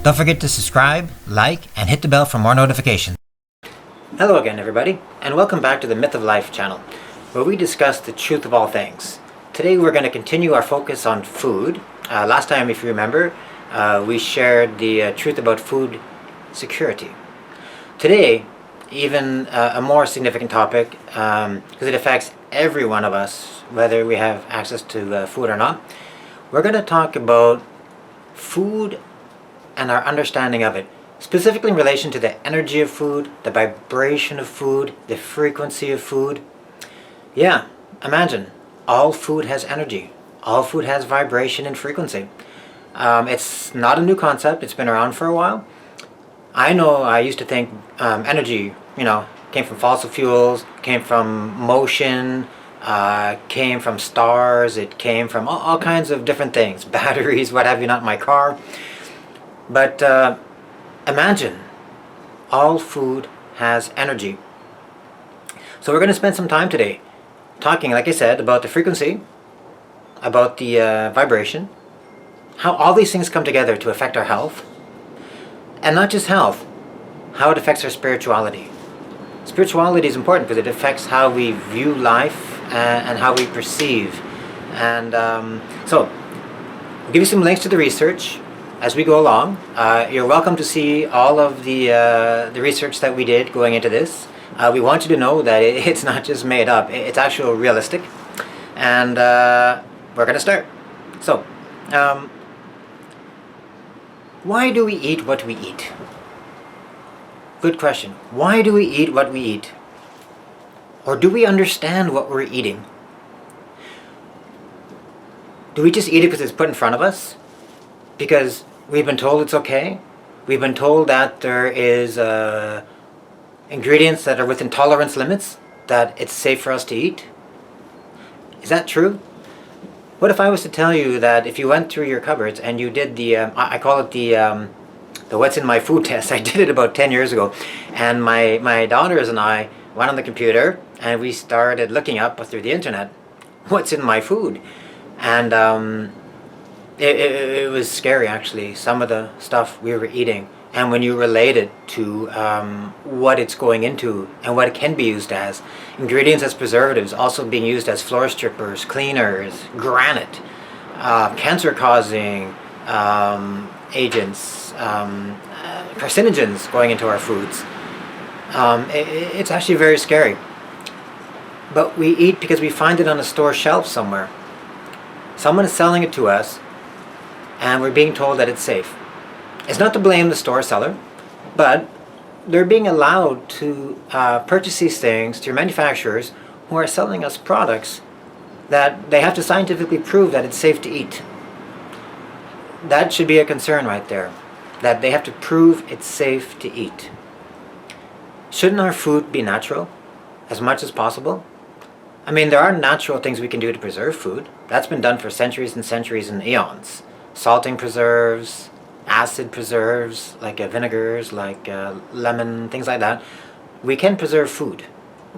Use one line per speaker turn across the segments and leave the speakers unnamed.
Don't forget to subscribe, like, and hit the bell for more notifications. Hello again, everybody, and welcome back to the Myth of Life channel, where we discuss the truth of all things. Today we're going to continue our focus on food. Last time, if you remember, we shared the truth about food security. Today, even a more significant topic, because it affects every one of us, whether we have access to food or not. We're going to talk about food and our understanding of it, specifically in relation to the energy of food, the vibration of food, the frequency of food. Yeah, imagine, all food has energy. All food has vibration and frequency. It's not a new concept. It's been around for a while. I know I used to think energy, came from fossil fuels, came from motion, came from stars, it came from all kinds of different things, batteries, what have you not in my car. But imagine, all food has energy. So we're going to spend some time today talking, like I said, about the frequency, about the vibration, how all these things come together to affect our health, and not just health, how it affects our spirituality. Spirituality is important because it affects how we view life and how we perceive. And so, I'll give you some links to the research as we go along. You're welcome to see all of the research that we did going into this. We want you to know that it's not just made up, it's actually realistic. And we're going to start. So, why do we eat what we eat? Good question. Why do we eat what we eat? Or do we understand what we're eating? Do we just eat it because it's put in front of us? Because we've been told it's okay? We've been told that there is ingredients that are within tolerance limits, that it's safe for us to eat? Is that true? What if I was to tell you that if you went through your cupboards and you did the, I call it the what's in my food test. I did it about 10 years ago. And my daughters and I went on the computer and we started looking up through the internet what's in my food. And it was scary, actually, some of the stuff we were eating. And when you relate it to what it's going into and what it can be used as, ingredients as preservatives, also being used as floor strippers, cleaners, granite, cancer-causing agents, carcinogens going into our foods. It's actually very scary. But we eat because we find it on a store shelf somewhere. Someone is selling it to us, and we're being told that it's safe. It's not to blame the store seller, but they're being allowed to purchase these things through manufacturers who are selling us products that they have to scientifically prove that it's safe to eat. That should be a concern right there, that they have to prove it's safe to eat. Shouldn't our food be natural as much as possible? I mean, there are natural things we can do to preserve food. That's been done for centuries and centuries and eons. Salting preserves, acid preserves, like vinegars, like lemon, things like that. We can preserve food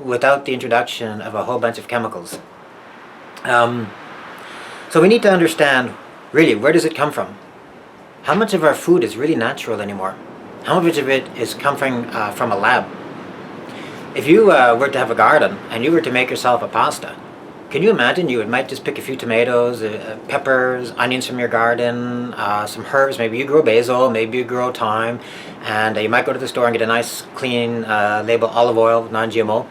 without the introduction of a whole bunch of chemicals. So we need to understand, really, where does it come from? How much of our food is really natural anymore? How much of it is coming from a lab? If you were to have a garden and you were to make yourself a pasta, can you imagine you might just pick a few tomatoes, peppers, onions from your garden, some herbs, maybe you grow basil, maybe you grow thyme, and you might go to the store and get a nice clean label olive oil, non-GMO,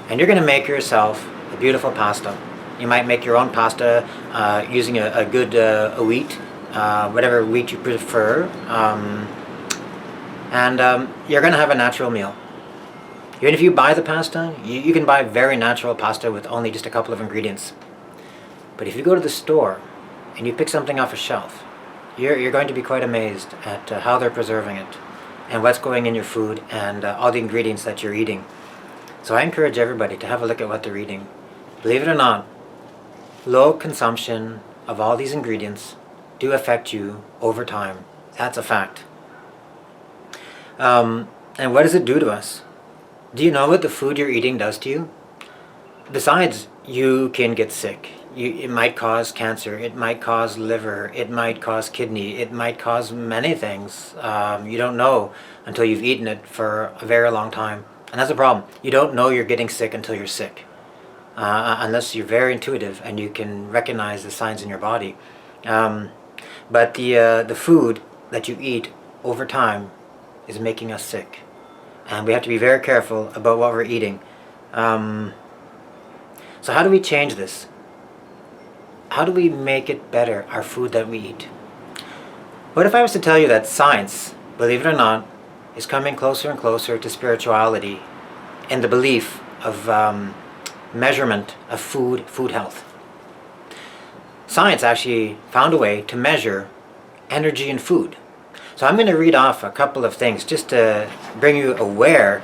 and you're going to make yourself a beautiful pasta. You might make your own pasta using a good wheat, whatever wheat you prefer, and you're going to have a natural meal. Even if you buy the pasta, you can buy very natural pasta with only just a couple of ingredients. But if you go to the store and you pick something off a shelf, you're going to be quite amazed at how they're preserving it and what's going in your food and all the ingredients that you're eating. So I encourage everybody to have a look at what they're eating. Believe it or not, low consumption of all these ingredients do affect you over time. That's a fact. And what does it do to us? Do you know what the food you're eating does to you? Besides, you can get sick. it might cause cancer, it might cause liver, it might cause kidney, it might cause many things. You don't know until you've eaten it for a very long time. And that's the problem. You don't know you're getting sick until you're sick. Unless you're very intuitive and you can recognize the signs in your body. But the food that you eat over time is making us sick. And we have to be very careful about what we're eating. So how do we change this? How do we make it better, our food that we eat? What if I was to tell you that science, believe it or not, is coming closer and closer to spirituality and the belief of measurement of food health? Science actually found a way to measure energy in food. So I'm going to read off a couple of things just to bring you aware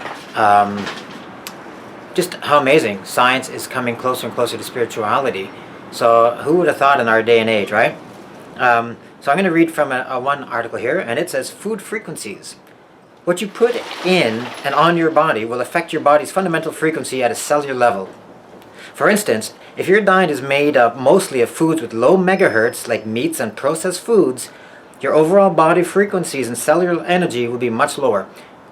just how amazing science is coming closer and closer to spirituality. So who would have thought in our day and age, right? So I'm going to read from one article here, and it says food frequencies. What you put in and on your body will affect your body's fundamental frequency at a cellular level. For instance, if your diet is made up mostly of foods with low megahertz, like meats and processed foods, your overall body frequencies and cellular energy will be much lower.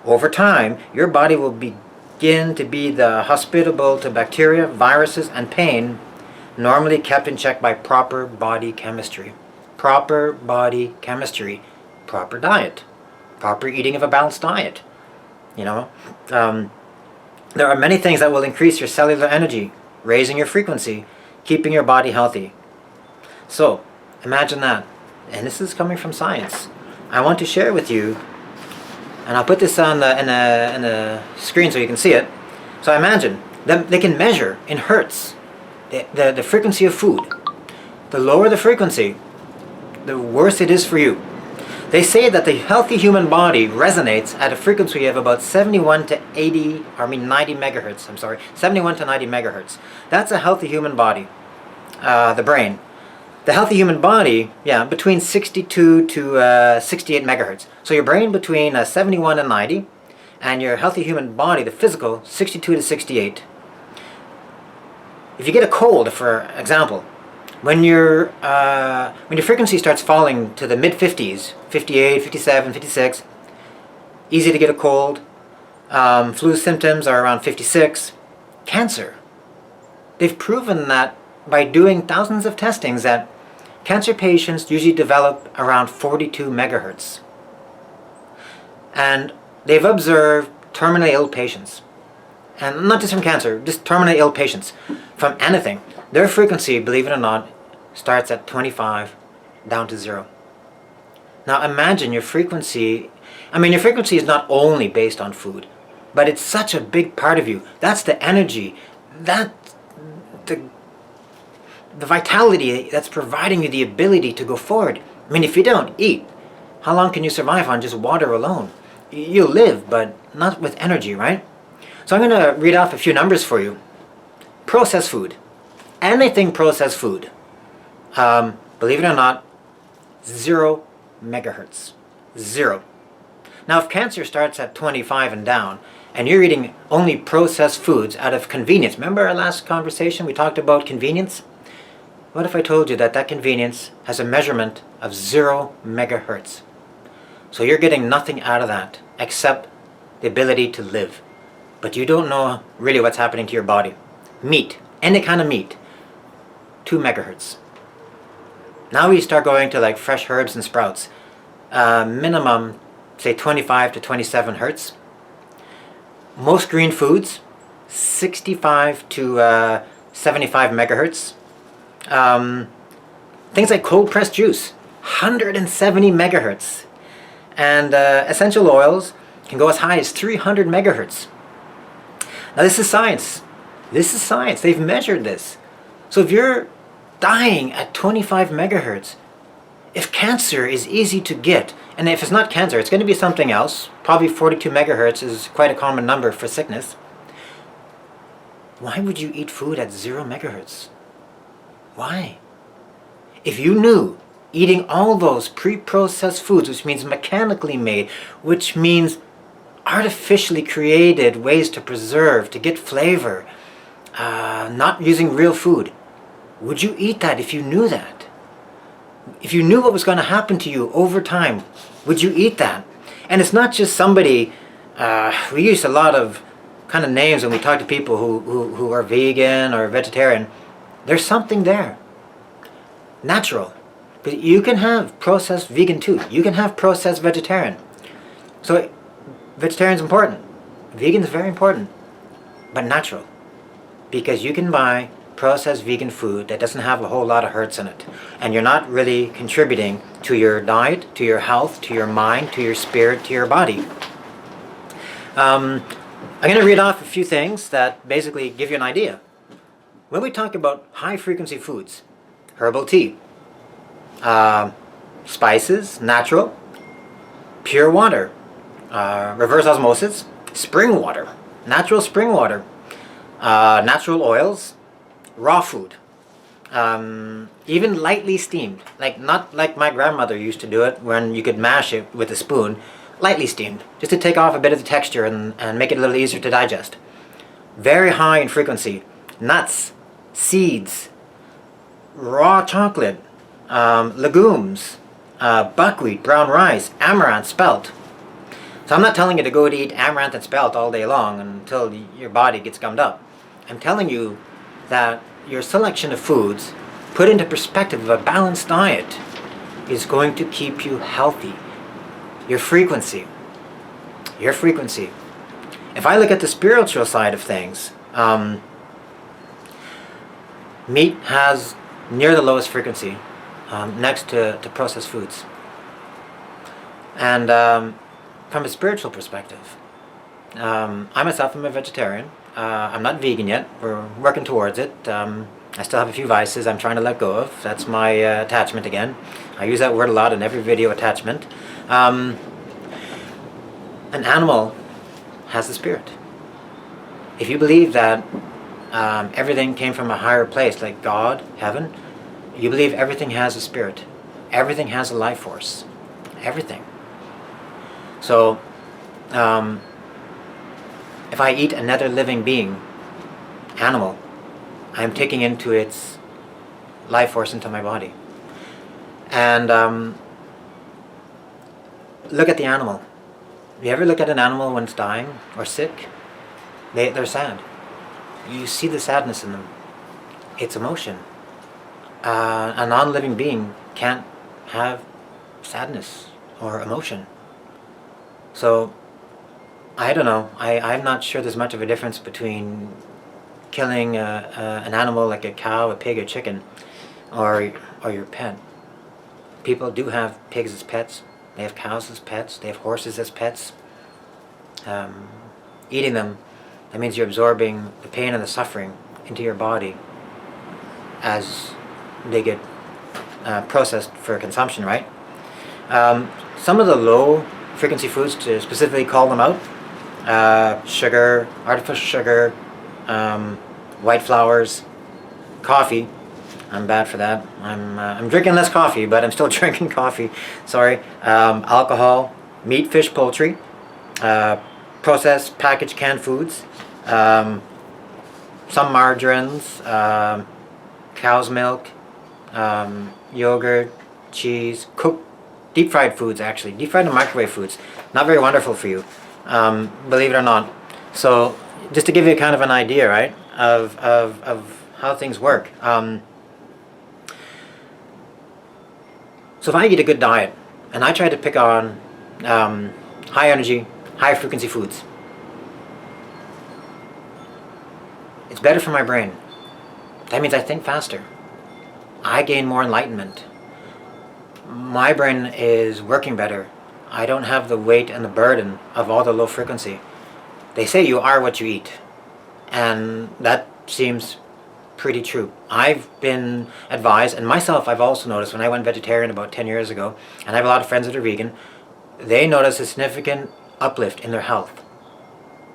Over time, your body will begin to be hospitable to bacteria, viruses, and pain, normally kept in check by proper body chemistry. Proper body chemistry. Proper diet. Proper eating of a balanced diet. There are many things that will increase your cellular energy, raising your frequency, keeping your body healthy. So, imagine that. And this is coming from science. I want to share with you, and I'll put this on in the screen so you can see it. So imagine they can measure in hertz the frequency of food. The lower the frequency, the worse it is for you. They say that the healthy human body resonates at a frequency of about 71 to 90 megahertz. 71 to 90 megahertz. That's a healthy human body. The brain. The healthy human body, between 62 to 68 megahertz. So your brain between 71 and 90, and your healthy human body, the physical, 62 to 68. If you get a cold, for example, when your frequency starts falling to the mid-50s, 58, 57, 56, easy to get a cold. Flu symptoms are around 56. Cancer. They've proven that by doing thousands of testings that cancer patients usually develop around 42 megahertz. And they've observed terminally ill patients. And not just from cancer, just terminally ill patients. From anything. Their frequency, believe it or not, starts at 25 down to 0. Now imagine your frequency. Your frequency is not only based on food, but it's such a big part of you. That's the energy. That's the vitality that's providing you the ability to go forward. If you don't eat, how long can you survive on just water alone? You'll live, but not with energy, right? So I'm going to read off a few numbers for you. Processed food. Anything processed food. Believe it or not, 0 megahertz. 0. Now if cancer starts at 25 and down, and you're eating only processed foods out of convenience. Remember our last conversation we talked about convenience? What if I told you that convenience has a measurement of 0 megahertz? So you're getting nothing out of that except the ability to live. But you don't know really what's happening to your body. Meat, any kind of meat, 2 megahertz. Now we start going to like fresh herbs and sprouts. Minimum, say 25 to 27 hertz. Most green foods, 65 to 75 megahertz. Things like cold pressed juice, 170 megahertz. And essential oils can go as high as 300 megahertz. Now this is science. This is science. They've measured this. So if you're dying at 25 megahertz, if cancer is easy to get, and if it's not cancer, it's going to be something else. Probably 42 megahertz is quite a common number for sickness. Why would you eat food at 0 megahertz? Why? If you knew eating all those pre-processed foods, which means mechanically made, which means artificially created ways to preserve, to get flavor, not using real food. Would you eat that if you knew that? If you knew what was going to happen to you over time, would you eat that? And it's not just somebody, we use a lot of kind of names when we talk to people who are vegan or vegetarian. There's something there. Natural. But you can have processed vegan too. You can have processed vegetarian. So vegetarian's important. Vegan's very important. But natural. Because you can buy processed vegan food that doesn't have a whole lot of hurts in it. And you're not really contributing to your diet, to your health, to your mind, to your spirit, to your body. I'm going to read off a few things that basically give you an idea. When we talk about high frequency foods, herbal tea, spices, natural, pure water, reverse osmosis, spring water, natural spring water, natural oils, raw food, even lightly steamed, like not like my grandmother used to do it when you could mash it with a spoon, lightly steamed, just to take off a bit of the texture and make it a little easier to digest. Very high in frequency. Nuts, seeds, raw chocolate, legumes, buckwheat, brown rice, amaranth, spelt. So I'm not telling you to go to eat amaranth and spelt all day long until your body gets gummed up. I'm telling you that your selection of foods, put into perspective of a balanced diet, is going to keep you healthy. Your frequency. If I look at the spiritual side of things, meat has near the lowest frequency, next to processed foods. And from a spiritual perspective, I myself am a vegetarian. I'm not vegan yet. We're working towards it. I still have a few vices I'm trying to let go of. That's my attachment again. I use that word a lot in every video, attachment. An animal has a spirit. If you believe that everything came from a higher place, like God, heaven, you believe everything has a spirit. Everything has a life force. Everything. So, if I eat another living being, animal, I'm taking into its life force into my body. And look at the animal. You ever look at an animal when it's dying or sick? They're sad. You see the sadness in them. It's emotion. A non-living being can't have sadness or emotion. So, I don't know. I'm not sure there's much of a difference between killing an animal like a cow, a pig, or chicken, or your pet. People do have pigs as pets. They have cows as pets. They have horses as pets. Eating them, that means you're absorbing the pain and the suffering into your body as they get processed for consumption, right? Some of the low frequency foods, to specifically call them out, sugar, artificial sugar, white flours, coffee. I'm bad for that. I'm drinking less coffee, but I'm still drinking coffee. Sorry. Alcohol, meat, fish, poultry, processed, packaged, canned foods, some margarines, cow's milk, yogurt, cheese, cooked, deep fried foods actually, deep fried and microwave foods. Not very wonderful for you, believe it or not. So just to give you kind of an idea, right, of how things work. So if I eat a good diet, and I try to pick on high energy, high frequency foods, it's better for my brain. That means I think faster. I gain more enlightenment. My brain is working better. I don't have the weight and the burden of all the low frequency. They say you are what you eat. And that seems pretty true. I've been advised, and myself I've also noticed when I went vegetarian about 10 years ago, and I have a lot of friends that are vegan, they noticed a significant uplift in their health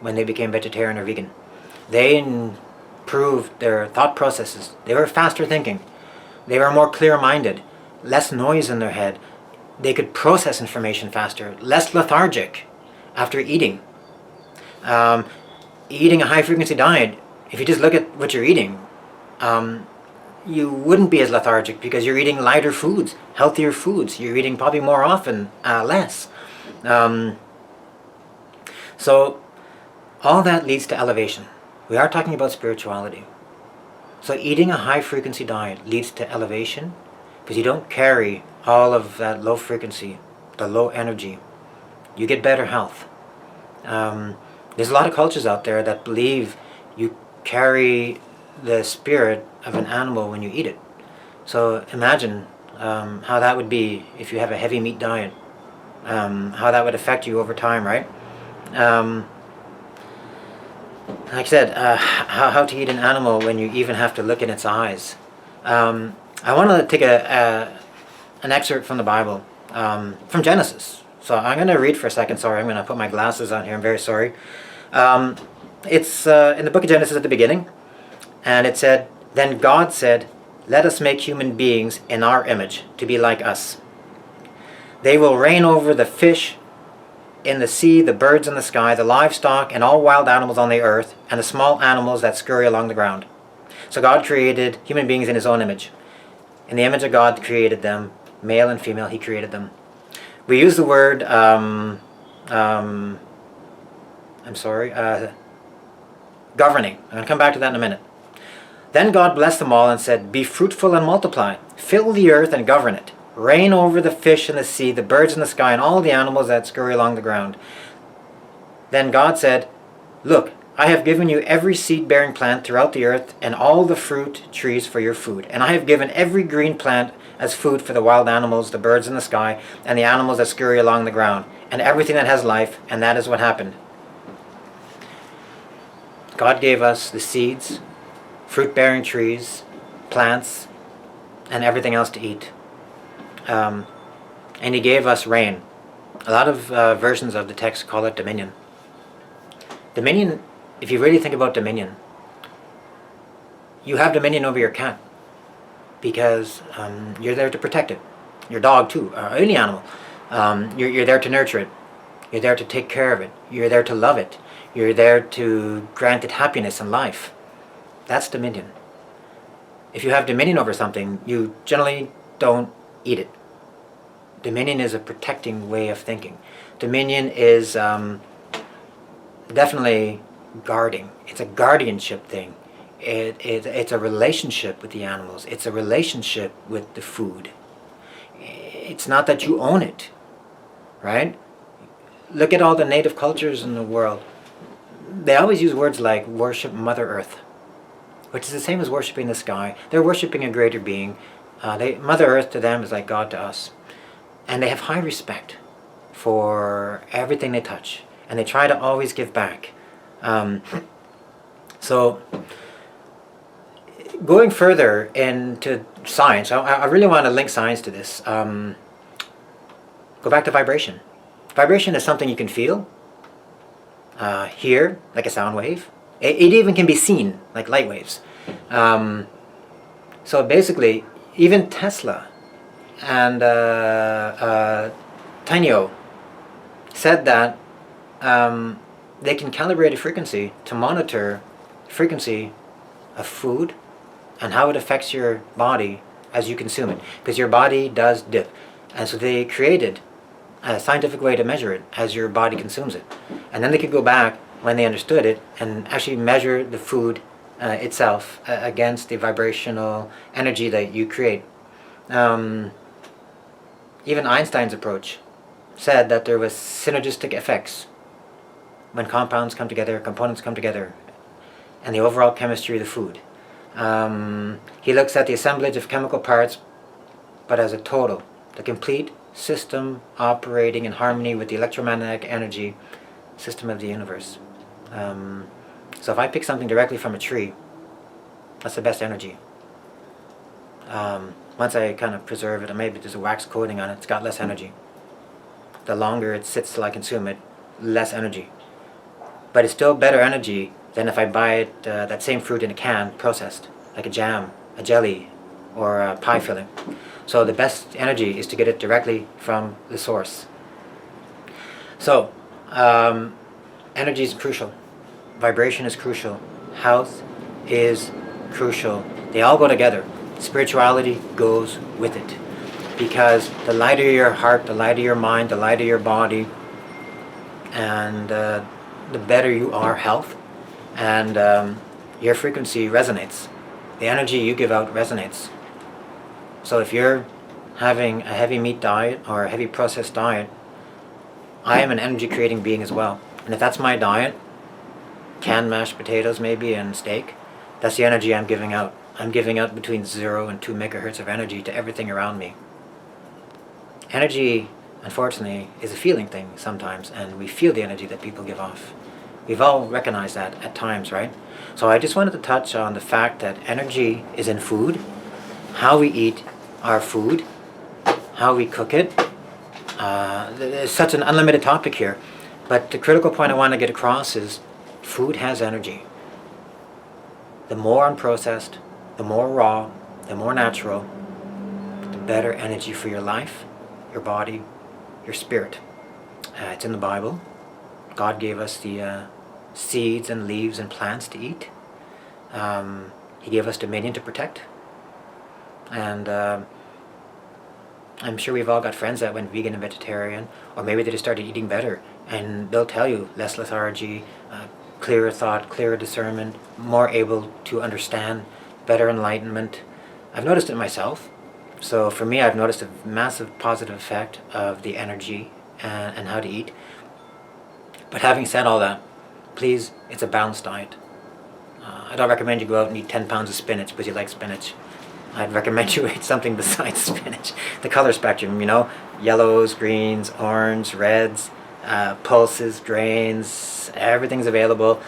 when they became vegetarian or vegan. They improved their thought processes. They were faster thinking. They were more clear-minded, less noise in their head. They could process information faster, less lethargic after eating. Eating a high-frequency diet, if you just look at what you're eating, you wouldn't be as lethargic because you're eating lighter foods, healthier foods. You're eating probably more often, less. Um, so all that leads to elevation. We are talking about spirituality. So eating a high frequency diet leads to elevation because you don't carry all of that low frequency, the low energy. You get better health. There's a lot of cultures out there that believe you carry the spirit of an animal when you eat it. So imagine how that would be if you have a heavy meat diet, how that would affect you over time, right? Like I said, how to eat an animal when you even have to look in its eyes. I want to take an excerpt from the Bible, from Genesis. So I'm going to read for a second. Sorry, I'm going to put my glasses on here. I'm very sorry. It's in the book of Genesis at the beginning. And it said, "Then God said, 'Let us make human beings in our image, to be like us. They will reign over the fish in the sea, the birds in the sky, the livestock, and all wild animals on the earth, and the small animals that scurry along the ground.'" So God created human beings in his own image. In the image of God created them, male and female, he created them. We use the word, governing. I'm going to come back to that in a minute. "Then God blessed them all and said, 'Be fruitful and multiply, fill the earth and govern it. Reign over the fish in the sea, the birds in the sky, and all the animals that scurry along the ground.' Then God said, 'Look, I have given you every seed-bearing plant throughout the earth and all the fruit trees for your food. And I have given every green plant as food for the wild animals, the birds in the sky, and the animals that scurry along the ground, and everything that has life.' And that is what happened." God gave us the seeds, fruit-bearing trees, plants, and everything else to eat. And he gave us rain. A lot of versions of the text call it dominion. Dominion, if you really think about dominion, you have dominion over your cat because you're there to protect it. Your dog too, any animal. You're there to nurture it. You're there to take care of it. You're there to love it. You're there to grant it happiness and life. That's dominion. If you have dominion over something, you generally don't eat it. Dominion is a protecting way of thinking. Dominion is definitely guarding. It's a guardianship thing. It's a relationship with the animals. It's a relationship with the food. It's not that you own it, right? Look at all the native cultures in the world. They always use words like worship Mother Earth, which is the same as worshiping the sky. They're worshiping a greater being. Mother Earth to them is like God to us. And they have high respect for everything they touch. And they try to always give back. So going further into science, I really want to link science to this. Go back to vibration. Vibration is something you can feel, hear, like a sound wave. It even can be seen, like light waves. So basically, even Tesla and Tinyo said that they can calibrate a frequency to monitor frequency of food and how it affects your body as you consume it, because your body does dip. And so they created a scientific way to measure it as your body consumes it. And then they could go back when they understood it and actually measure the food itself against the vibrational energy that you create. Even Einstein's approach said that there was synergistic effects when compounds come together, components come together, and the overall chemistry of the food. He looks at the assemblage of chemical parts, but as a total, the complete system operating in harmony with the electromagnetic energy system of the universe. So if I pick something directly from a tree, that's the best energy. Once I kind of preserve it, and maybe there's a wax coating on it, it's got less energy. The longer it sits till I consume it, less energy. But it's still better energy than if I buy it, that same fruit in a can, processed, like a jam, a jelly, or a pie filling. So the best energy is to get it directly from the source. So, energy is crucial. Vibration is crucial. Health is crucial. They all go together. Spirituality goes with it. Because the lighter your heart, the lighter your mind, the lighter your body, and the better you are health, and your frequency resonates. The energy you give out resonates. So if you're having a heavy meat diet or a heavy processed diet, I am an energy creating being as well. And if that's my diet, canned mashed potatoes maybe and steak, that's the energy I'm giving out. I'm giving out between 0 and 2 megahertz of energy to everything around me. Energy, unfortunately, is a feeling thing sometimes, and we feel the energy that people give off. We've all recognized that at times, right? So I just wanted to touch on the fact that energy is in food, how we eat our food, how we cook it. It's such an unlimited topic here, but the critical point I want to get across is food has energy. The more unprocessed, the more raw, the more natural, the better energy for your life, your body, your spirit. It's in the Bible. God gave us the seeds and leaves and plants to eat. He gave us dominion to protect. And I'm sure we've all got friends that went vegan and vegetarian, or maybe they just started eating better, and they'll tell you less lethargy, clearer thought, clearer discernment, more able to understand, better enlightenment. I've noticed it myself. So for me, I've noticed a massive positive effect of the energy and how to eat. But having said all that, please, it's a balanced diet. I don't recommend you go out and eat 10 pounds of spinach because you like spinach. I'd recommend you eat something besides spinach. The color spectrum, yellows, greens, orange, reds, pulses, grains, everything's available.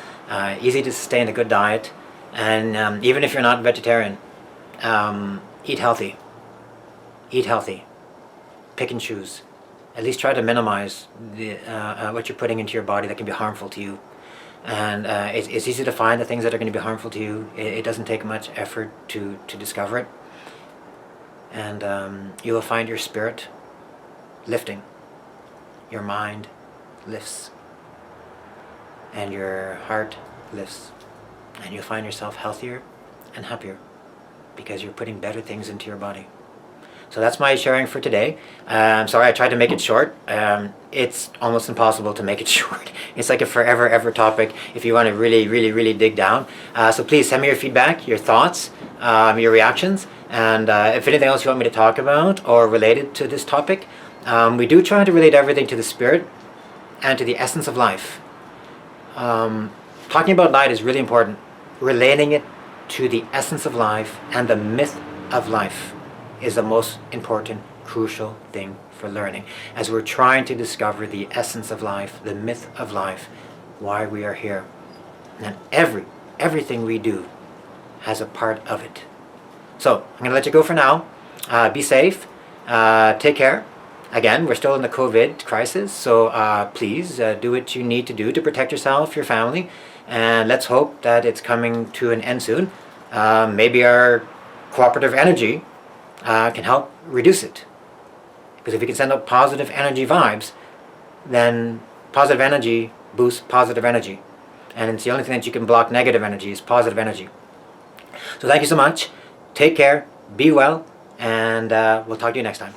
Easy to sustain a good diet. And even if you're not vegetarian, eat healthy. Eat healthy. Pick and choose. At least try to minimize what you're putting into your body that can be harmful to you. And it's easy to find the things that are going to be harmful to you. It doesn't take much effort to discover it. And you will find your spirit lifting. Your mind lifts. And your heart lifts. And you'll find yourself healthier and happier because you're putting better things into your body. So that's my sharing for today. Sorry, I tried to make it short. It's almost impossible to make it short. It's like a forever ever topic if you want to really, really, really dig down. So please send me your feedback, your thoughts, your reactions, and if anything else you want me to talk about or related to this topic. We do try to relate everything to the spirit and to the essence of life. Talking about diet is really important. Relating it to the essence of life and the myth of life is the most important, crucial thing for learning. As we're trying to discover the essence of life, the myth of life, why we are here. And everything we do has a part of it. So, I'm going to let you go for now. Be safe. Take care. Again, we're still in the COVID crisis, so please do what you need to do to protect yourself, your family, and let's hope that it's coming to an end soon. Maybe our cooperative energy can help reduce it. Because if you can send out positive energy vibes, then positive energy boosts positive energy. And it's the only thing that you can block negative energy is positive energy. So thank you so much. Take care, be well, and we'll talk to you next time.